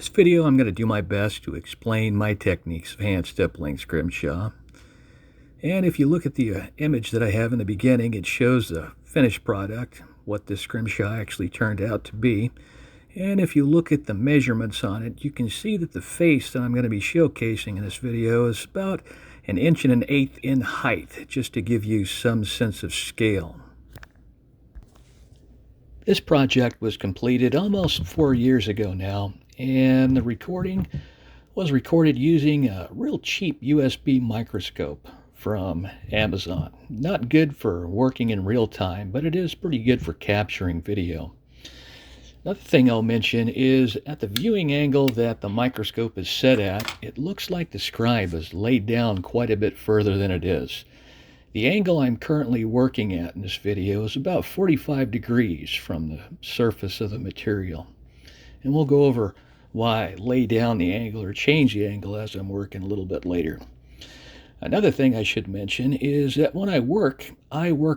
this video, I'm going to do my best to explain my techniques of hand stippling Scrimshaw. And if you look at the image that I have in the beginning, it shows the finished product, what this Scrimshaw actually turned out to be. And if you look at the measurements on it, you can see that the face that I'm going to be showcasing in this video is about 1 1/8 inches in height, just to give you some sense of scale. This project was completed almost 4 years ago now, and the recording was recorded using a real cheap USB microscope from Amazon. Not good for working in real time, but it is pretty good for capturing video. Another thing I'll mention is at the viewing angle that the microscope is set at, it looks like the Scribe is laid down quite a bit further than it is. The angle I'm currently working at in this video is about 45 degrees from the surface of the material. And we'll go over why I lay down the angle or change the angle as I'm working a little bit later. Another thing I should mention is that when I work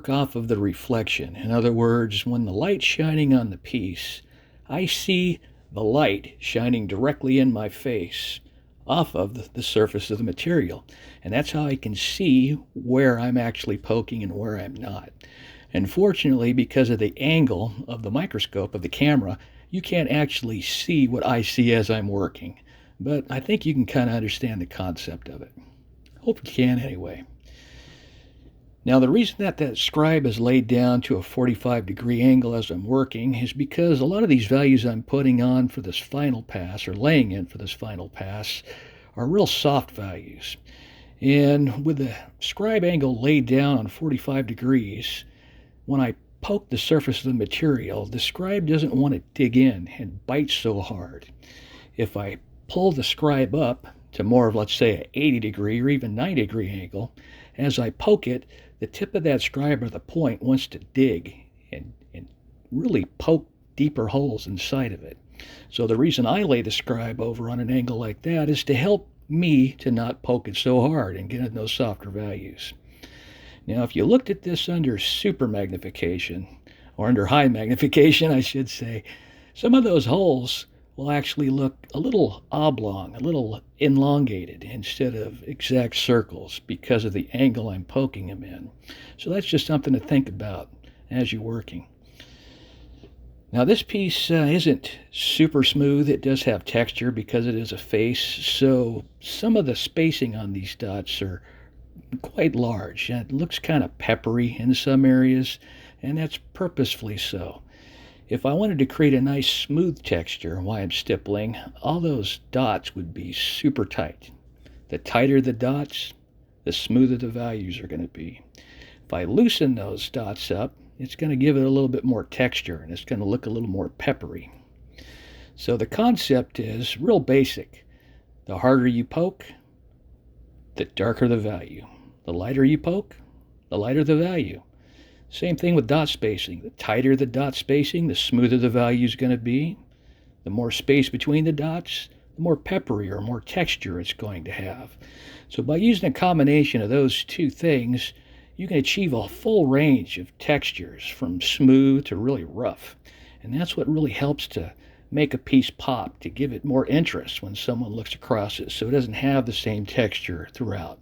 off of the reflection. In other words, when the light's shining on the piece, I see the light shining directly in my face off of the surface of the material. And that's how I can see where I'm actually poking and where I'm not. And fortunately, because of the angle of the microscope of the camera, you can't actually see what I see as I'm working. But I think you can kind of understand the concept of it. Hope you can anyway. Now, the reason that Scribe is laid down to a 45-degree angle as I'm working is because a lot of these values I'm putting on for this final pass, or laying in for this final pass, are real soft values. And with the Scribe angle laid down on 45 degrees, when I poke the surface of the material, the Scribe doesn't want to dig in and bite so hard. If I pull the Scribe up to more of, let's say, an 80-degree or even 90-degree angle, as I poke it, the tip of that Scribe or the point wants to dig and really poke deeper holes inside of it. So the reason I lay the Scribe over on an angle like that is to help me to not poke it so hard and get in those softer values. Now, if you looked at this under super magnification, or under high magnification, I should say, some of those holes will actually look a little oblong, a little elongated instead of exact circles because of the angle I'm poking them in. So that's just something to think about as you're working. Now, this piece isn't super smooth. It does have texture because it is a face, so some of the spacing on these dots are quite large. It looks kind of peppery in some areas, and that's purposefully so. If I wanted to create a nice smooth texture while I'm stippling, all those dots would be super tight. The tighter the dots, the smoother the values are going to be. If I loosen those dots up, it's going to give it a little bit more texture, and it's going to look a little more peppery. So the concept is real basic. The harder you poke, the darker the value. The lighter you poke, the lighter the value. Same thing with dot spacing. The tighter the dot spacing, the smoother the value is going to be. The more space between the dots, the more peppery or more texture it's going to have. So by using a combination of those two things, you can achieve a full range of textures from smooth to really rough. And that's what really helps to make a piece pop, to give it more interest when someone looks across it, so it doesn't have the same texture throughout.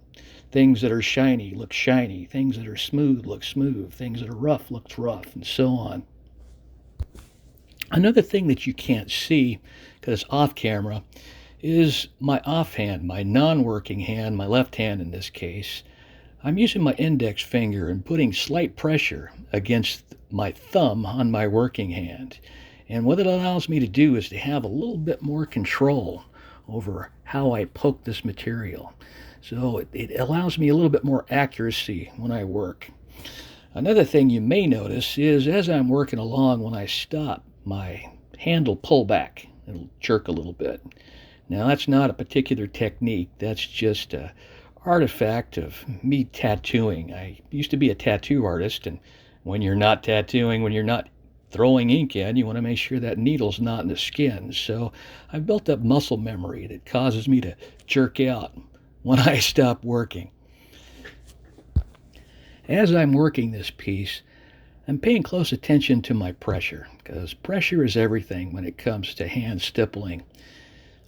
Things that are shiny look shiny, things that are smooth look smooth, things that are rough look rough, and so on. Another thing that you can't see, because it's off camera, is my offhand, my non-working hand, my left hand in this case. I'm using my index finger and putting slight pressure against my thumb on my working hand. And what it allows me to do is to have a little bit more control over how I poke this material. So it allows me a little bit more accuracy when I work. Another thing you may notice is as I'm working along, when I stop, my hand will pull back. It'll jerk a little bit. Now, that's not a particular technique. That's just an artifact of me tattooing. I used to be a tattoo artist, and when you're not tattooing, when you're not throwing ink in, you want to make sure that needle's not in the skin. So I've built up muscle memory that causes me to jerk out when I stop working. As I'm working this piece, I'm paying close attention to my pressure, because pressure is everything when it comes to hand stippling.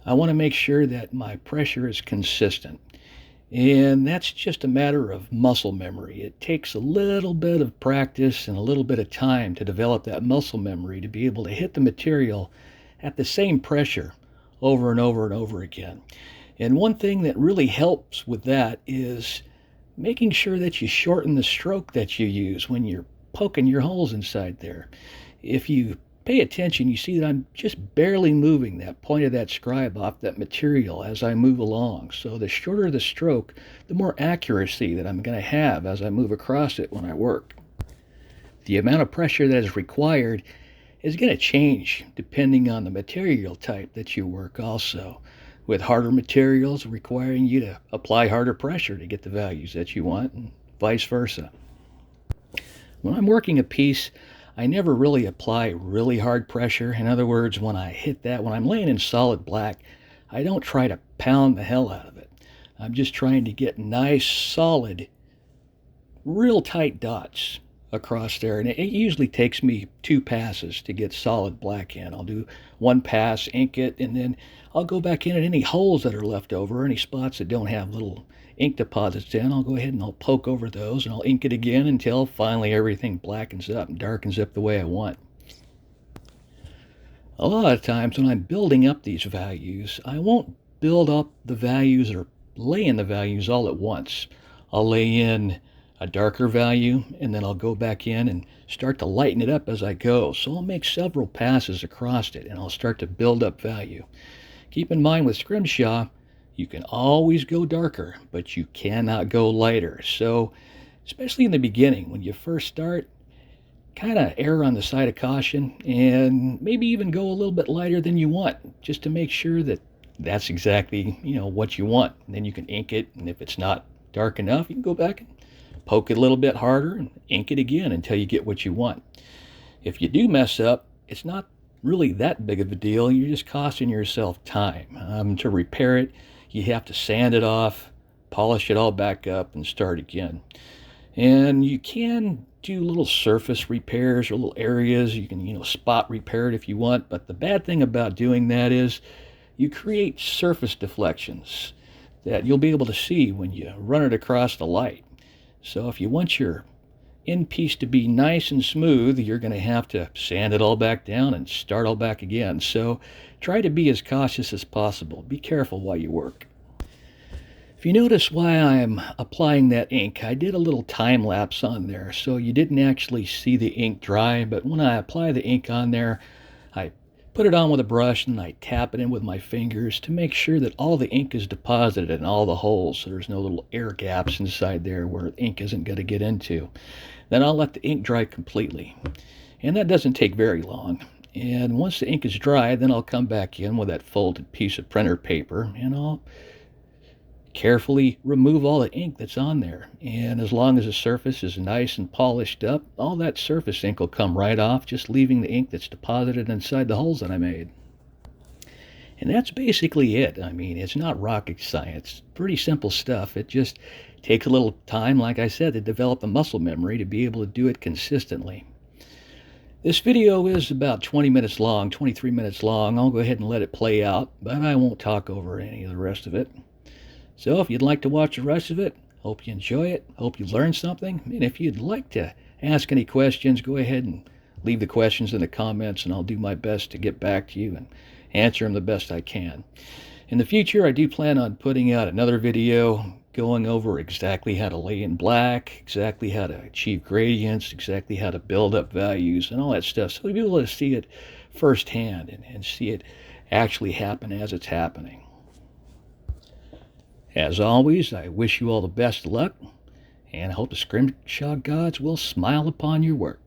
I want to make sure that my pressure is consistent. And that's just a matter of muscle memory. It takes a little bit of practice and a little bit of time to develop that muscle memory to be able to hit the material at the same pressure over and over and over again. And one thing that really helps with that is making sure that you shorten the stroke that you use when you're poking your holes inside there. If you pay attention, you see that I'm just barely moving that point of that scribe off that material as I move along. So the shorter the stroke, the more accuracy that I'm going to have as I move across it when I work. The amount of pressure that is required is going to change depending on the material type that you work also, with harder materials requiring you to apply harder pressure to get the values that you want, and vice versa. When I'm working a piece, I never really apply really hard pressure. In other words, when I hit that, when I'm laying in solid black, I don't try to pound the hell out of it. I'm just trying to get nice, solid, real tight dots across there. And it usually takes me 2 passes to get solid black in. I'll do 1 pass, ink it, and then I'll go back in at any holes that are left over, any spots that don't have little ink deposits in. I'll go ahead and I'll poke over those and I'll ink it again until finally everything blackens up and darkens up the way I want. A lot of times when I'm building up these values, I won't build up the values or lay in the values all at once. I'll lay in a darker value and then I'll go back in and start to lighten it up as I go. So I'll make several passes across it and I'll start to build up value. Keep in mind with Scrimshaw, you can always go darker, but you cannot go lighter. So, especially in the beginning, when you first start, kind of err on the side of caution and maybe even go a little bit lighter than you want, just to make sure that that's exactly, what you want. And then you can ink it, and if it's not dark enough, you can go back and poke it a little bit harder and ink it again until you get what you want. If you do mess up, it's not really that big of a deal. You're just costing yourself time. To repair it, you have to sand it off, polish it all back up, and start again. And you can do little surface repairs or little areas. You can, spot repair it if you want. But the bad thing about doing that is you create surface deflections that you'll be able to see when you run it across the light. So if you want your end piece to be nice and smooth, you're going to have to sand it all back down and start all back again. So try to be as cautious as possible. Be careful while you work. If you notice why I'm applying that ink, I did a little time lapse on there, so you didn't actually see the ink dry, but when I apply the ink on there, I put it on with a brush and I tap it in with my fingers to make sure that all the ink is deposited in all the holes, so there's no little air gaps inside there where ink isn't going to get into. Then I'll let the ink dry completely, and that doesn't take very long. And once the ink is dry, then I'll come back in with that folded piece of printer paper and I'll carefully remove all the ink that's on there. And as long as the surface is nice and polished up, all that surface ink will come right off, just leaving the ink that's deposited inside the holes that I made. And that's basically it. I mean, it's not rocket science. Pretty simple stuff. It just takes a little time, like I said, to develop the muscle memory to be able to do it consistently. This video is about 20 minutes long, 23 minutes long. I'll go ahead and let it play out, but I won't talk over any of the rest of it. So if you'd like to watch the rest of it, hope you enjoy it, hope you learned something. And if you'd like to ask any questions, go ahead and leave the questions in the comments and I'll do my best to get back to you and answer them the best I can. In the future, I do plan on putting out another video going over exactly how to lay in black, exactly how to achieve gradients, exactly how to build up values and all that stuff. So you'll be able to see it firsthand and see it actually happen as it's happening. As always, I wish you all the best luck, and I hope the Scrimshaw gods will smile upon your work.